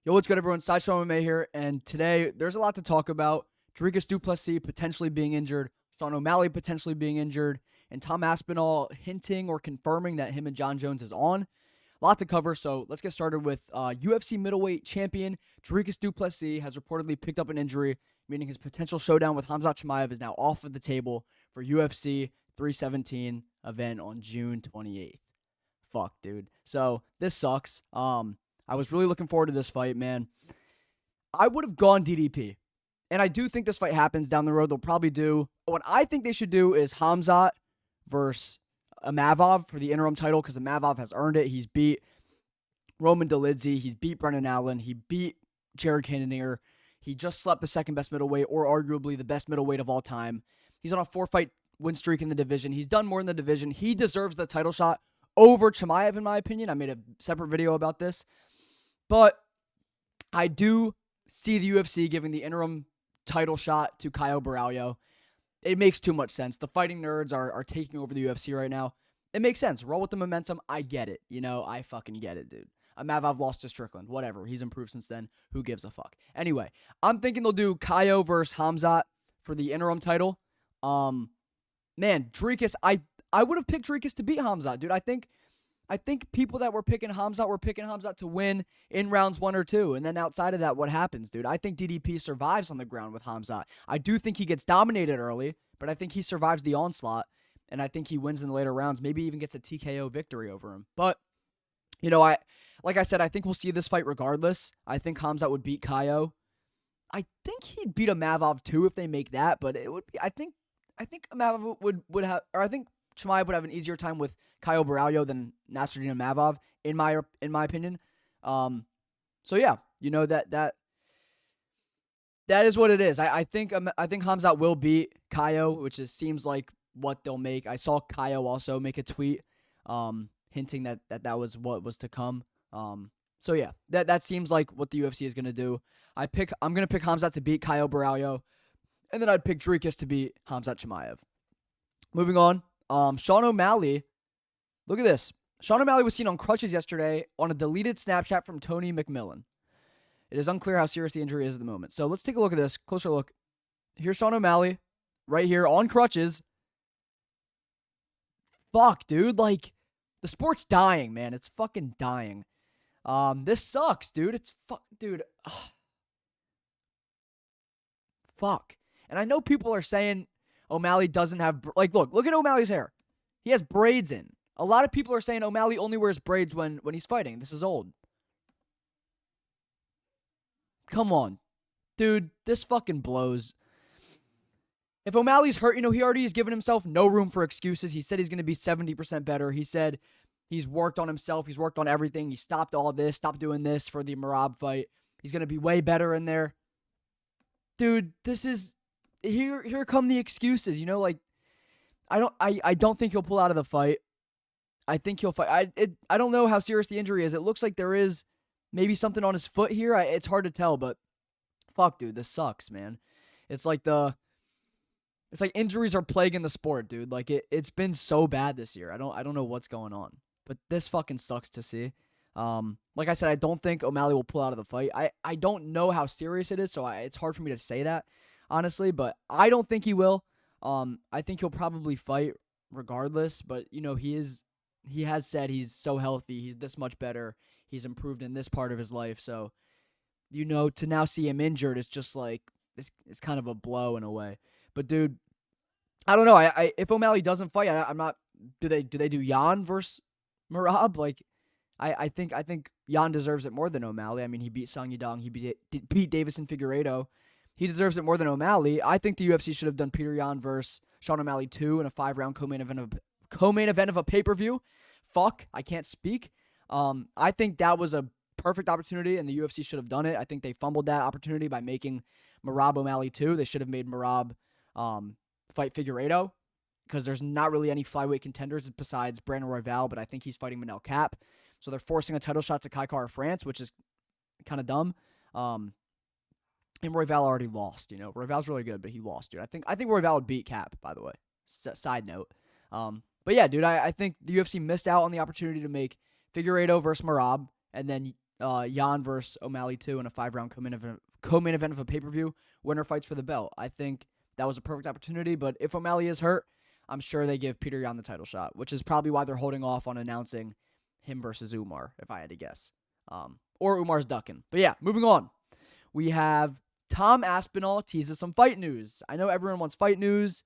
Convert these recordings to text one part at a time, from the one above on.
Yo, what's good, everyone? Sideshow MMA here, and today there's a lot to talk about. Dricus Du Plessis potentially being injured, Sean O'Malley potentially being injured, and Tom Aspinall hinting or confirming that him and Jon Jones is on. A lot to cover, so let's get started with UFC middleweight champion Dricus Du Plessis has reportedly picked up an injury, meaning his potential showdown with Khamzat Chimaev is now off of the table for UFC 317 event on June 28th. Fuck, dude. So this sucks. I was really looking forward to this fight, man. I would have gone DDP. And I do think this fight happens down the road. They'll probably do. What I think they should do is Khamzat versus Imavov for the interim title because Imavov has earned it. He's beat Roman Dolidze. He's beat Brennan Allen. He beat Jared Cannonier. He just slept the second best middleweight or arguably the best middleweight of all time. He's on a 4-fight win streak in the division. He's done more in the division. He deserves the title shot over Chimaev, in my opinion. I made a separate video about this. But I do see the UFC giving the interim title shot to Caio Borralho. It makes too much sense. The fighting nerds are taking over the UFC right now. It makes sense. Roll with the momentum. I get it. I fucking get it, dude. Imavov lost to Strickland. Whatever. He's improved since then. Who gives a fuck? Anyway, I'm thinking they'll do Caio versus Khamzat for the interim title. Man, Dricus, I would have picked Dricus to beat Khamzat, dude. I think people that were picking Khamzat to win in rounds 1 or 2. And then outside of that, what happens, dude? I think DDP survives on the ground with Khamzat. I do think he gets dominated early, but I think he survives the onslaught. And I think he wins in the later rounds, maybe even gets a TKO victory over him. But, like I said, I think we'll see this fight regardless. I think Khamzat would beat Caio. I think he'd beat Imavov too if they make that, but it would be, I think Imavov would have, or I think Chimaev would have an easier time with Caio Borralho than Nasruddin Imavov, in my opinion. So yeah, that is what it is. I think Khamzat will beat Caio, which seems like what they'll make. I saw Caio also make a tweet, hinting that was what was to come. So yeah, that seems like what the UFC is gonna do. I'm gonna pick Khamzat to beat Caio Borralho, and then I'd pick Dricus to beat Khamzat Chimaev. Moving on. Sean O'Malley, look at this. Sean O'Malley was seen on crutches yesterday on a deleted Snapchat from Tony McMillan. It is unclear how serious the injury is at the moment. So let's take a look at this. Closer look. Here's Sean O'Malley right here on crutches. Fuck, dude. Like, the sport's dying, man. It's fucking dying. This sucks, dude. Dude. Ugh. Fuck. And I know people are saying O'Malley doesn't have, look at O'Malley's hair. He has braids in. A lot of people are saying O'Malley only wears braids when he's fighting. This is old. Come on. Dude, this fucking blows. If O'Malley's hurt, he already has given himself no room for excuses. He said he's going to be 70% better. He said he's worked on himself. He's worked on everything. He stopped all this, stopped doing this for the Merab fight. He's going to be way better in there. Dude, this is... Here come the excuses, I don't think he'll pull out of the fight. I think he'll fight. I don't know how serious the injury is. It looks like there is maybe something on his foot here. It's hard to tell, but fuck, dude, this sucks, man. It's like injuries are plaguing the sport, dude. Like it's been so bad this year. I don't know what's going on, but this fucking sucks to see. Like I said, I don't think O'Malley will pull out of the fight. I don't know how serious it is, so it's hard for me to say that, honestly, but I don't think he will. I think he'll probably fight regardless, but he has said he's so healthy, he's this much better, he's improved in this part of his life, so to now see him injured, it's just like it's kind of a blow in a way. But dude, I don't know. If O'Malley doesn't fight, I'm not. Do they do Jan versus Merab? Like, I think Jan deserves it more than O'Malley. I mean, he beat Song Yadong, he beat Davison Figueiredo. He deserves it more than O'Malley. I think the UFC should have done Peter Yan versus Sean O'Malley 2 in a 5-round co-main event of a pay-per-view. Fuck, I can't speak. I think that was a perfect opportunity, and the UFC should have done it. I think they fumbled that opportunity by making Merab O'Malley 2. They should have made Merab fight Figueiredo, because there's not really any flyweight contenders besides Brandon Royval, but I think he's fighting Manel Cap. So they're forcing a title shot to Kai Kara France, which is kind of dumb. And Royval already lost, Royval's really good, but he lost, dude. I think Royval would beat Cap, by the way. Side note. But yeah, dude, I think the UFC missed out on the opportunity to make Figueiredo versus Merab, and then Jan versus O'Malley 2 in a 5-round co-main event of a pay-per-view. Winner fights for the belt. I think that was a perfect opportunity, but if O'Malley is hurt, I'm sure they give Peter Yan the title shot, which is probably why they're holding off on announcing him versus Umar, if I had to guess. Or Umar's ducking. But yeah, moving on. We have Tom Aspinall teases some fight news. I know everyone wants fight news,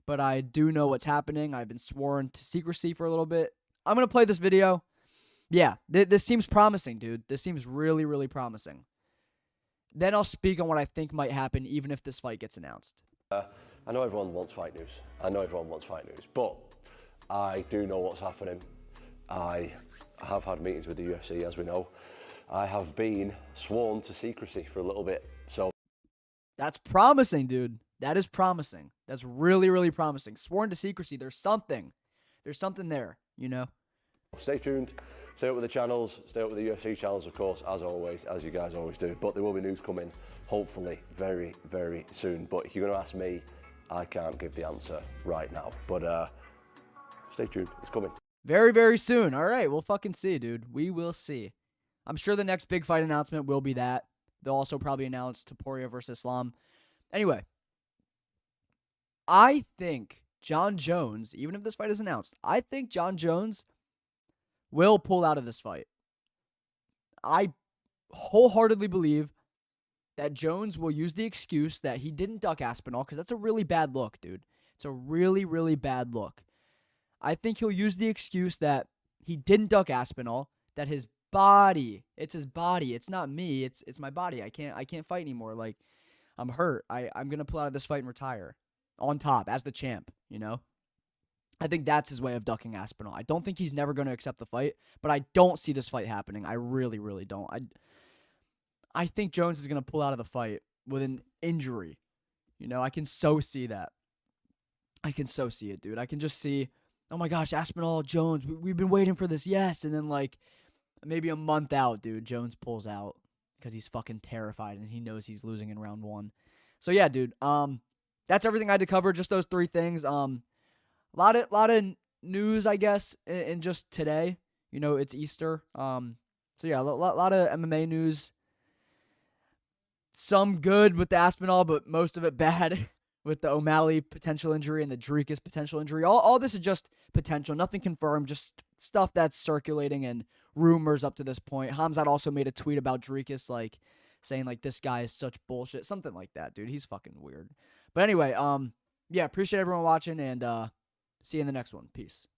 but I do know what's happening. I've been sworn to secrecy for a little bit. I'm going to play this video. Yeah, this seems promising, dude. This seems really, really promising. Then I'll speak on what I think might happen, even if this fight gets announced. I know everyone wants fight news. But I do know what's happening. I have had meetings with the UFC, as we know. I have been sworn to secrecy for a little bit, so... That's promising, dude. That is promising. That's really, really promising. Sworn to secrecy. There's something. There's something there, you know? Stay tuned. Stay up with the channels. Stay up with the UFC channels, of course, as always, as you guys always do. But there will be news coming, hopefully, very, very soon. But if you're going to ask me, I can't give the answer right now. But stay tuned. It's coming. Very, very soon. All right, we'll fucking see, dude. We will see. I'm sure the next big fight announcement will be that. They'll also probably announce Topuria versus Islam. Anyway, I think Jon Jones, even if this fight is announced, I think Jon Jones will pull out of this fight. I wholeheartedly believe that Jones will use the excuse that he didn't duck Aspinall, because that's a really bad look, dude. It's a really, really bad look. I think he'll use the excuse that he didn't duck Aspinall, that his body, it's his body, it's not me, it's my body. I can't fight anymore. Like, I'm hurt. I'm gonna pull out of this fight and retire on top as the champ, you know? I think that's his way of ducking Aspinall. I don't think he's never going to accept the fight, but I don't see this fight happening. I really, really don't. I think Jones is going to pull out of the fight with an injury. You know, I can so see that. I can so see it, dude. I can just see, oh my gosh, Aspinall, Jones, we've been waiting for this, yes. And then, like, maybe a month out, dude, Jones pulls out because he's fucking terrified and he knows he's losing in round 1. So, yeah, dude, that's everything I had to cover, just those 3 things. A lot of news, I guess, in just today. You know, it's Easter. So yeah, a lot of MMA news. Some good with the Aspinall, but most of it bad with the O'Malley potential injury and the Dricus potential injury. All this is just potential, nothing confirmed, just stuff that's circulating and rumors up to this point. Hamzat also made a tweet about Dricus, like saying like this guy is such bullshit, something like that, dude. He's fucking weird. But anyway, yeah, appreciate everyone watching and see you in the next one. Peace.